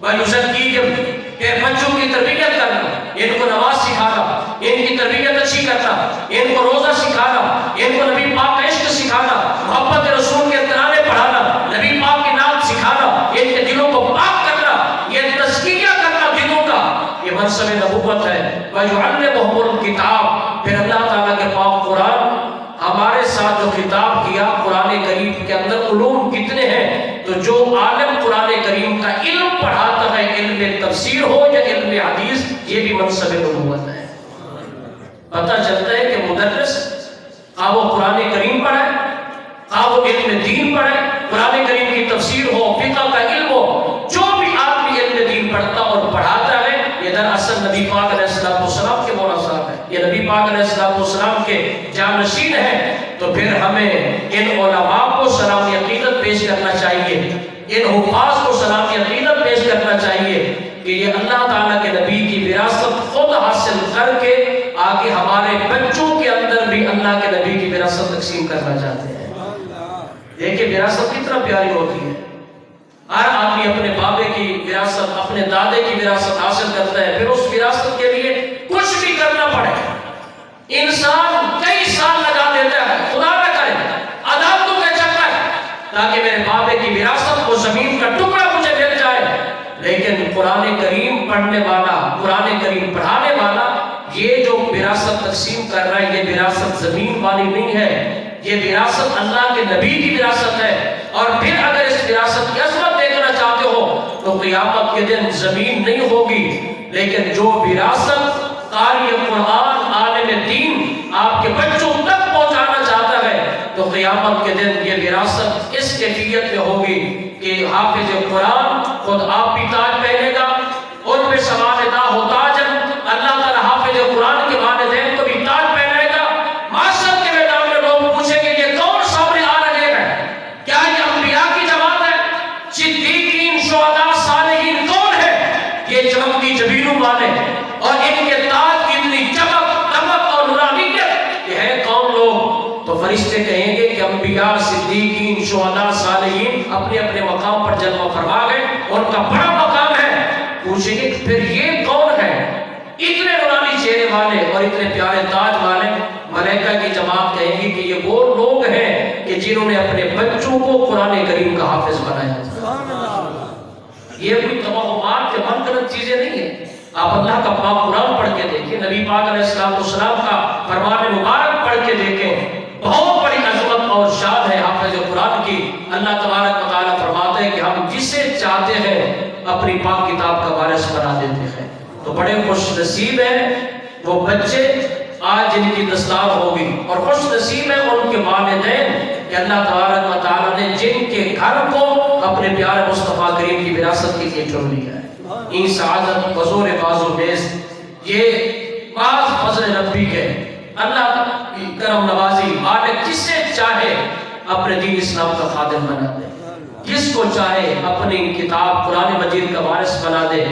وَيُزَكِّيهِمْ، کہ بچوں کی تربیت کرنا، ان کو نماز سکھانا، ان کی تربیت اچھی کرنا، ان کو روزہ سکھانا، ان کو نبی پاک کا عشق سکھانا، محبت رسول کے ترانے پڑھانا، نبی پاک کی نام سکھانا، ان کے دلوں کو پاک کرنا، یہ تزکیہ کرنا دلوں کا، یہ منصب نبوت ہے. وَيُعَلِّمُهُمُ الْكِتَابَ، پھر اللہ تعالیٰ کے پاک قرآن ہمارے ساتھ جو خطاب کیا قرآن کریم کے اندر علوم کتنے ہیں، تو جو عالم قرآن کریم کا علم پڑھاتا ہے، علم تفسیر ہو یا علم حدیث، یہ بھی منصب نبوت ہے. پتہ چلتا ہے کہ مدرس خواہ وہ قرآن کریم پڑھائے، خواہ وہ علم دین پڑھائے، قرآن کریم کی تفسیر ہو، فقہ کا علم ہو، جو بھی آدمی علم دین پڑھتا اور پڑھاتا ہے یہ دراصل نبی پاک علیہ السلام کے مولا صاحب ہے، یہ نبی پاک علیہ السلام کے جانشین ہیں. تو پھر ہمیں ان علماء کو سلامی عقیدت پیش کرنا چاہیے، ان حفاظ کو سلامی عقیدت پیش کرنا چاہیے کہ یہ اللہ تعالیٰ کے نبی کی وراثت خود حاصل کر کے آگے ہمارے بچوں کے اندر بھی اللہ کے نبی کی وراثت تقسیم کرنا چاہتے ہیں. دیکھیں وراثت کتنا پیاری ہوتی ہے. ہر آدمی اپنے بابے کی وراثت، اپنے دادے کی وراثت حاصل کرتا ہے، پھر اس وراثت کے لیے کچھ بھی کرنا پڑے. انسان کئی سال لگا دیتا ہے، خدا نہ کرے عدالتوں کے چکر، تاکہ میرے بابے کی وراثت کو زمین کا ٹکڑا مجھے مل جائے. لیکن قرآن کریم پڑھنے والا، قرآن کریم پڑھانے والا، یہ جو وراثت تقسیم کر رہا ہے یہ وراثت زمین والی نہیں ہے، یہ وراثت اللہ کے نبی کی وراثت ہے. اور پھر اگر اس وراثت کی عظمت دیکھنا چاہتے ہو تو قیامت کے دن زمین نہیں ہوگی، لیکن جو وراثت قاری قرآن عالم دین آپ کے بچوں تک پہنچانا چاہتا ہے تو قیامت کے دن یہ وراثت اس کیفیت میں ہوگی کہ حافظ قرآن خود آپ بھی تاج پہنے گا، ان پہ سوال ادا ہو تاجن، اللہ تعالیٰ حافظ قرآن کے والدین کو بھی تاج پہنائے گا۔ معاشر کے میدان میں لوگ پوچھیں گے یہ کون سامنے آ رہے ہیں؟ کیا یہ انبیاء کی جماعت ہے؟ صدیقین، شہداء، صالحین کون ہے؟ یہ چمکتی جبینوں والے اور ان کے تاج کی اتنی چمک دمک اور نورانیت، یہ ہے کون لوگ؟ تو فرشتے کہیں گے کہ انبیاء، صدیقین، شہداء، صالحین اپنے اپنے مقام پر جلوہ فرما گئے، ان کا بڑا مقام ہے۔ پوچھیں گے پھر یہ کون ہے؟ اتنے نورانی چہرے والے اور اتنے پیارے تاج والے؟ ملائکہ کی جماعت کہیں گی کہ یہ وہ لوگ ہیں کہ جنہوں نے اپنے بچوں کو قرآن کریم کا حافظ بنایا تھا۔ یہ کوئی توہمات یا من گھڑت چیزیں نہیں ہیں۔ آپ اللہ کا پاک قرآن پڑھ کے دیکھیں، نبی پاک علیہ السلام کا فرمان مبارک پڑھ کے دیکھیں، بہت بڑی عظمت اور شان ہے حافظ قرآن کی۔ اللہ تبارک و تعالیٰ فرماتے ہیں کہ ہم جسے چاہتے ہیں اپنی پاک کتاب کا وارث بنا دیتے ہیں۔ تو بڑے خوش نصیب ہیں وہ بچے آج جن کی دستار ہوگی، اور خوش نصیب ہیں ان کے والدین کہ اللہ تبارک و تعالیٰ نے جن کے گھر کو اپنے پیارے مصطفیٰ کریم کی وراثت کے لیے چن لیا ہے۔ این سعادت بزور بازو بیز، یہ بعض فضل ربی ہے، اللہ کی کرم نوازی، مالک جس سے چاہے اپنے دین اسلام کا خادم بنا دے، جس کو چاہے اپنی کتاب قرآن مجید کا وارث بنا دے،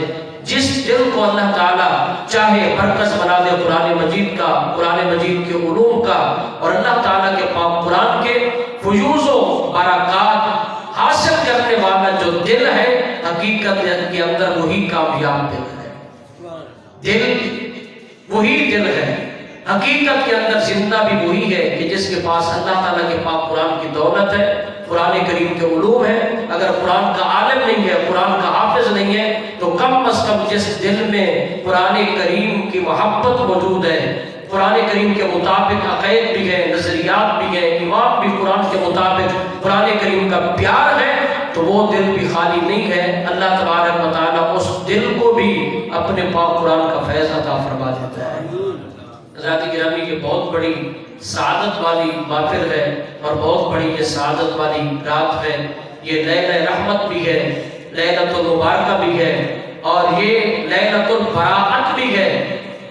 جس دل کو اللہ تعالیٰ چاہے مرکز بنا دے قرآن مجید کا، قرآن مجید کے علوم کا، اور اللہ تعالیٰ کے پاک قرآن کے فیوز و برکات حاصل کرنے والا جو دل ہے، حقیقت کے اندر وہی کامیاب دل ہے۔ دل وہی دل ہے، حقیقت کے اندر زندہ بھی وہی ہے کہ جس کے پاس اللہ تعالیٰ کے پاک قرآن کی دولت ہے، قرآن کریم کے علوم ہے۔ اگر قرآن کا عالم نہیں ہے، قرآن کا حافظ نہیں ہے، تو کم از کم جس دل میں قرآن کریم کی محبت موجود ہے، قرآن کریم کے مطابق عقائد بھی ہے، نظریات بھی ہے، ایمان بھی قرآن کے مطابق قرآن کریم کا پیار ہے، تو وہ دل بھی خالی نہیں ہے۔ اللہ تبارک و تعالیٰ اس دل کو بھی اپنے پاک قرآن کا فیض عطا فرما دیتا ہے۔ حضرات گرامی یہ بہت بڑی سعادت والی محفل ہے اور بہت بڑی یہ سعادت والی رات ہے۔ یہ لیلہ رحمت بھی ہے، لیلۃ المبارکہ بھی ہے، اور یہ لیلۃ البراءت بھی ہے۔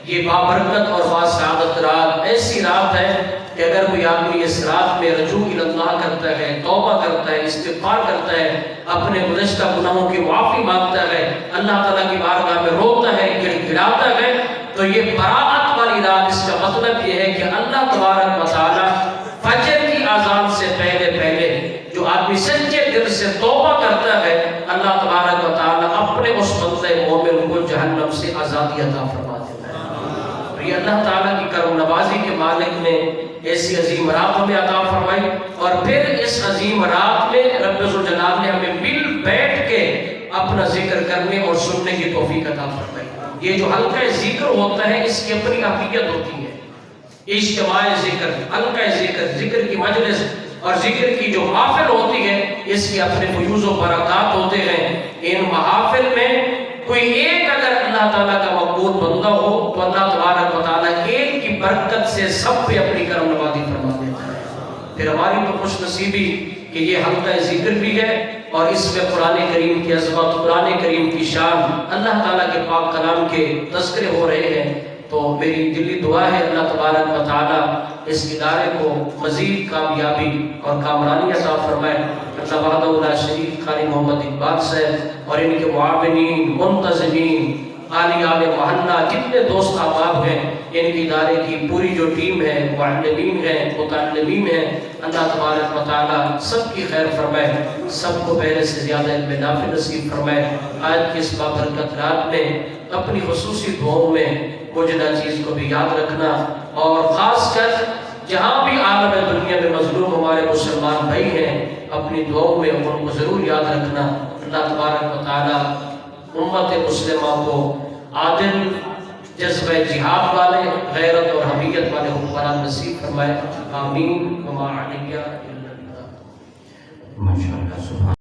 یہ بابرکت اور باسعادت رات ایسی رات ہے کہ اگر کوئی آدمی اس رات میں رجوع اللہ کرتا ہے، توبہ کرتا ہے، استغفار کرتا ہے، اپنے گزشتہ گناہوں کی معافی مانگتا ہے، اللہ تعالیٰ کی بارگاہ میں روتا ہے، گڑ گڑاتا ہے، تو یہ براءت والی رات، اس کا مطلب یہ ہے کہ اللہ تبارک و تعالیٰ فجر کی اذان سے پہلے پہلے جو آدمی سچے دل سے توبہ کرتا ہے، اللہ تبارک و تعالیٰ اپنے اس بندے مومن کو جہنم سے آزادی عطا فرما دیتا ہے۔ اور یہ اللہ تعالیٰ کی کرم نوازی کے مالک نے ایسی عظیم رات ہمیں عطا فرمائی، اور پھر اس عظیم رات میں رب ذوالجلال نے ہمیں مل بیٹھ کے اپنا ذکر کرنے اور سننے کی توفیق عطا فرمائی۔ یہ جو حلقہ ذکر ہوتا ہے اس کی اپنی اہمیت ہوتی ہے۔ اجتماع ذکر، حلقہ ذکر، ذکر کی مجلس اور ذکر کی جو محافل ہوتی ہے، اس کے اپنے فیوز و برکات ہوتے ہیں۔ ان محافل میں کوئی ایک اگر اللہ تعالیٰ کا مقبول بندہ ہو تو اللہ تبارک و تعالیٰ ایک کی برکت سے سب پہ اپنی کرم نوازی فرما دیتا ہے۔ پھر ہماری تو خوش نصیبی کہ یہ حلقہ ذکر بھی ہے، اور اس میں قرآن کریم کی عظمت، قرآن کریم کی شان، اللہ تعالیٰ کے پاک کلام کے تذکرے ہو رہے ہیں۔ تو میری دلی دعا ہے اللہ تبارک و تعالیٰ اس ادارے کو مزید کامیابی اور کامرانی عطا فرمائے۔ اللہ وحدہ لا شریک قاری محمد اقبال صاحب اور ان کے معاونین، منتظمین، آلی آل محلہ، جتنے دوست احباب ہیں، ان کی ادارے کی پوری جو ٹیم ہے، معلمین ہیں، متعلمین ہیں، اللہ تبارک و تعالیٰ سب کی خیر فرمائے، سب کو پہلے سے زیادہ علم نافع نصیب فرمائے۔ آج کی اس بابرکت رات میں اپنی خصوصی دعاؤں میں موجودہ چیز کو بھی یاد رکھنا، اور خاص کر جہاں بھی عالم دنیا میں مظلوم ہمارے مسلمان بھائی ہیں، اپنی دعاؤں میں ان کو ضرور یاد رکھنا۔ اللہ تبارک و تعالیٰ امت مسلمہ کو عادل، جذبہ جہاد والے، غیرت اور حمیت والے حکمران نصیب فرمائے۔ آمین۔ وما علیہ الا اللہ۔ ماشاءاللہ، سبحان